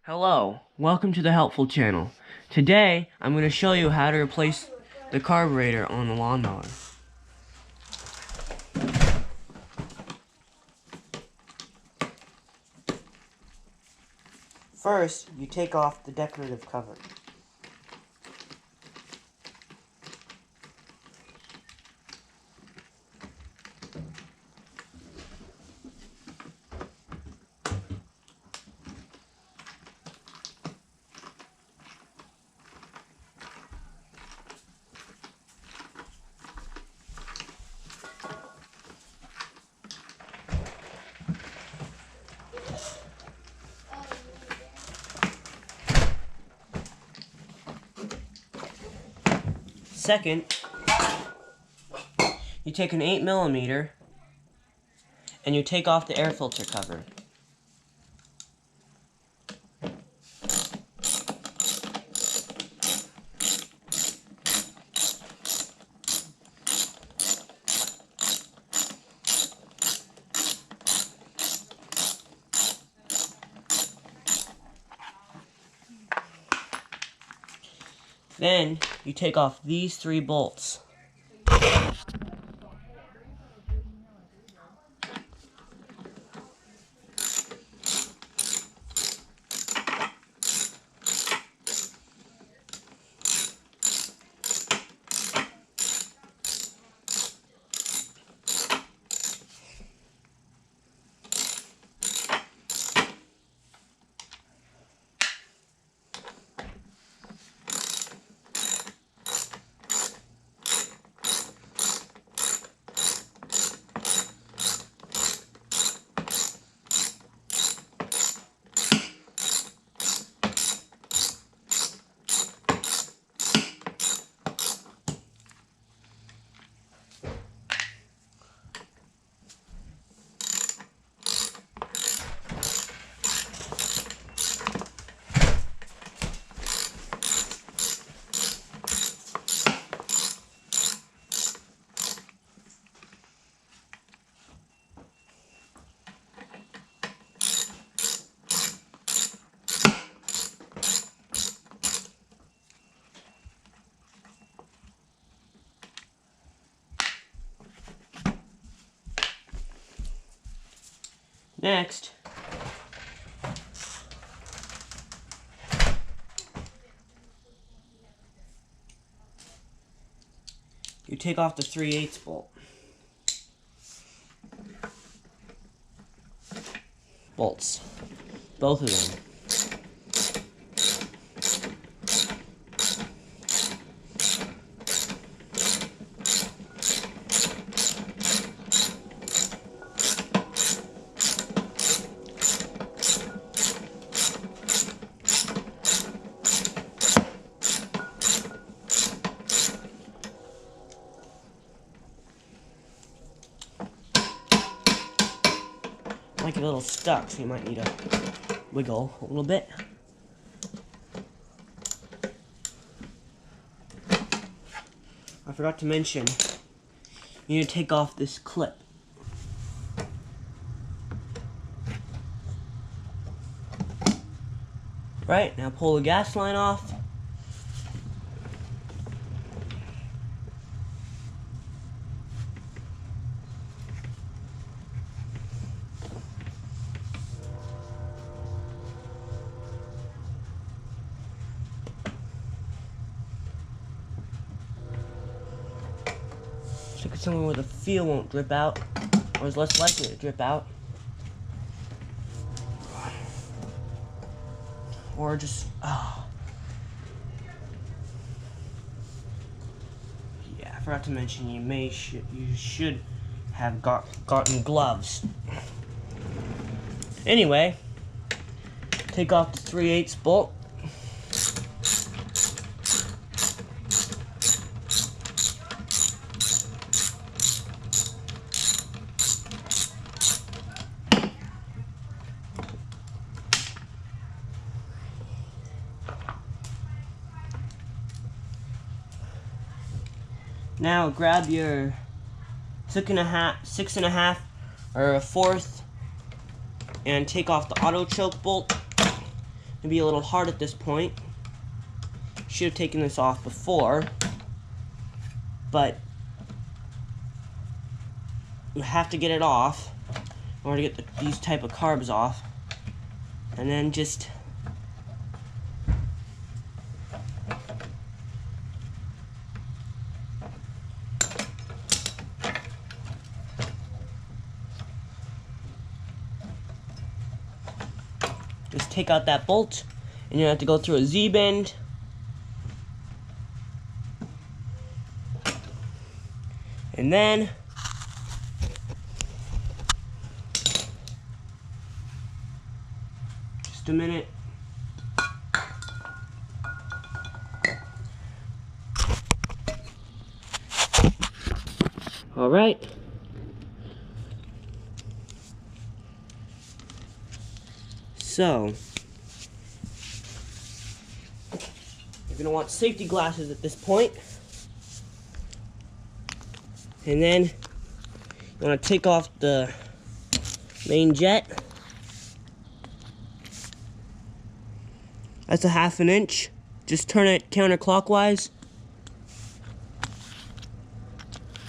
Hello, welcome to the Helpful Channel. Today, I'm going to show you how to replace the carburetor on the lawnmower. First, you take off the decorative cover. Second, you take an 8mm and you take off the air filter cover. Then, you take off these 3 bolts. Next, you take off the 3/8 bolt. Bolts. Both of them. Might get a little stuck, so you might need to wiggle a little bit. I forgot to mention, you need to take off this clip. Right, now pull the gas line off. Stick it somewhere where the fuel won't drip out, or is less likely to drip out. Or just, yeah, I forgot to mention you should have gotten gloves. Anyway, take off the 3/8 bolt. Now grab your 6.5 or 1/4 and take off the autochoke bolt. be a little hard at this point. Should have taken this off before, but you have to get it off in order to get these type of carbs off. And then just take out that bolt, and you have to go through a Z-bend. And then just a minute. All right. So, you're going to want safety glasses at this point. And then you want to take off the main jet. That's a 1/2 inch. Just turn it counterclockwise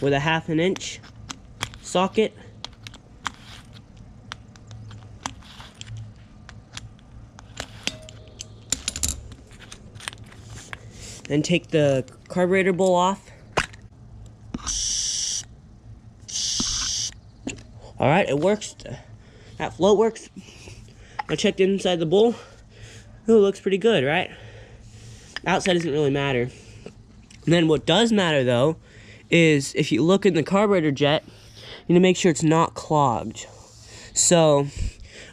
with a 1/2 inch socket. Then take the carburetor bowl off. Alright, it works. That float works. I checked inside the bowl. Oh, it looks pretty good, right? Outside doesn't really matter. And then what does matter, though, is if you look in the carburetor jet, you need to make sure it's not clogged. So,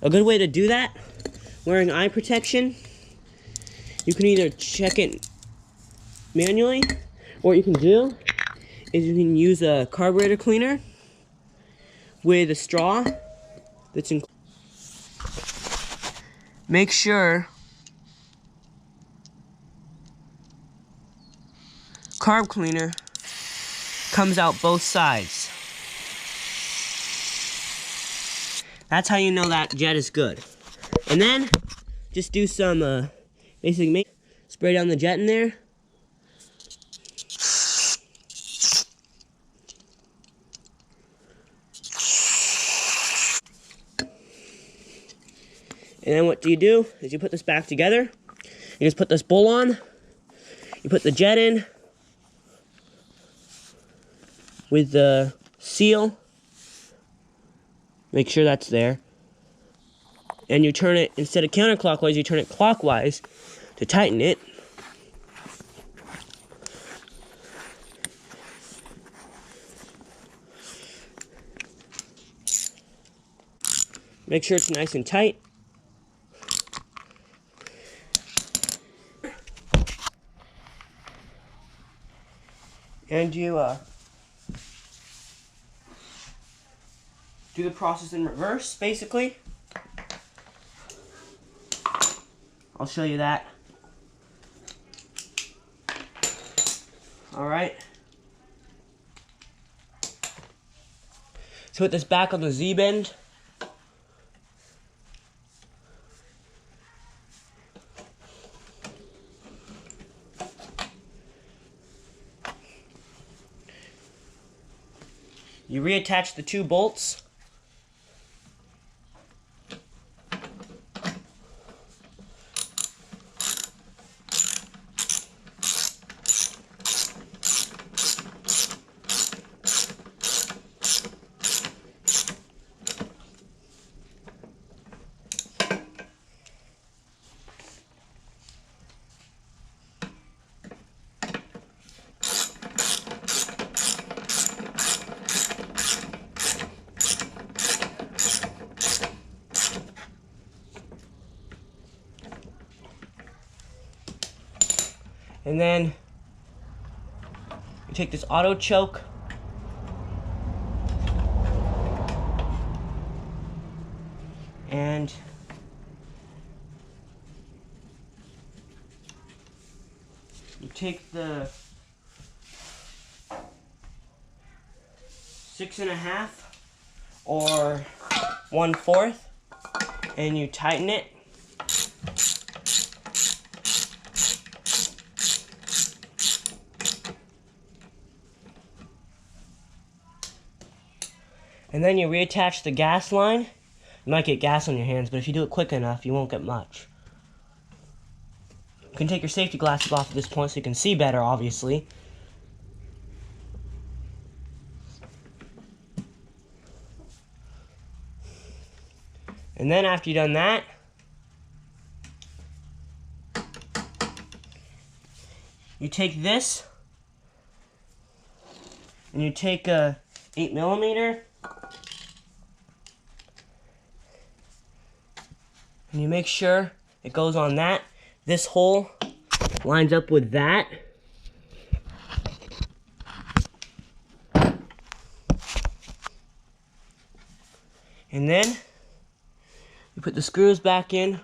a good way to do that, wearing eye protection, you can either check it manually, or what you can do is you can use a carburetor cleaner with a straw that's in. Make sure carb cleaner comes out both sides. That's how you know that jet is good. And then just do some basic spray down the jet in there. And then what do? Is you put this back together. You just put this bowl on. You put the jet in with the seal. Make sure that's there. And you turn it, instead of counterclockwise, you turn it clockwise to tighten it. Make sure it's nice and tight. And you do the process in reverse, basically. I'll show you that. Alright. So put this back on the Z-bend. You reattach the two bolts. And then you take this autochoke and you take the 6.5 or 1/4 and you tighten it. And then you reattach the gas line. You might get gas on your hands, but if you do it quick enough, you won't get much. You can take your safety glasses off at this point so you can see better, obviously. And then after you've done that, you take this, and you take a 8mm, and you make sure it goes on that. This hole lines up with that. And then you put the screws back in.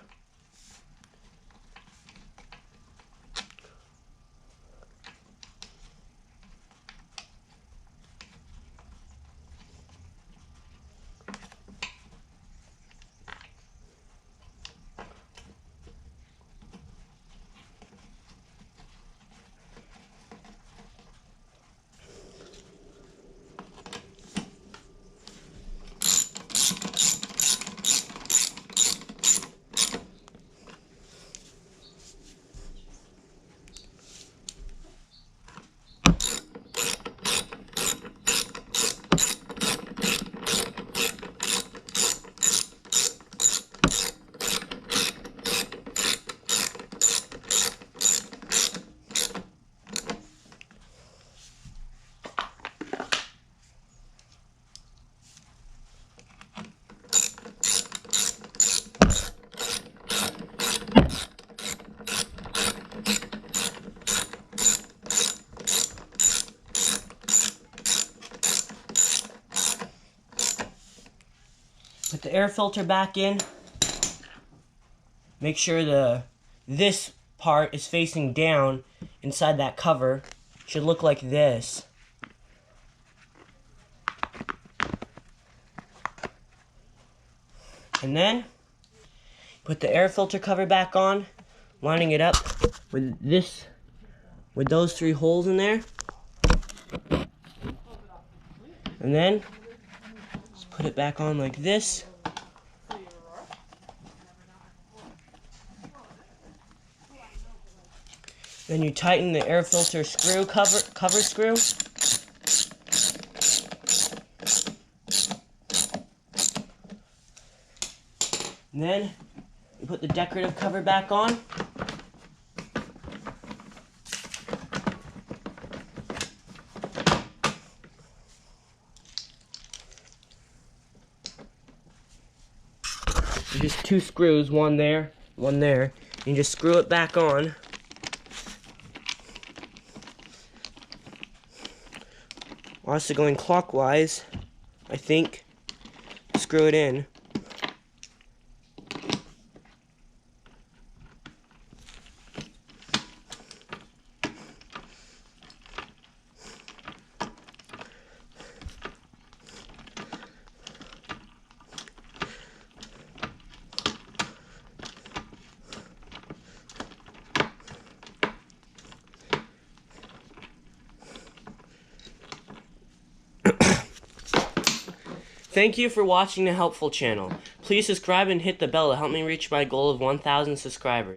Put the air filter back in. Make sure this part is facing down inside that cover. It should look like this. And then put the air filter cover back on, lining it up with those 3 holes in there. And then just put it back on like this. Then you tighten the air filter screw cover screw. And then you put the decorative cover back on. There's just 2 screws, one there, one there. You just screw it back on. Also going clockwise, I think. Screw it in. Thank you for watching the helpful channel. Please subscribe and hit the bell to help me reach my goal of 1,000 subscribers.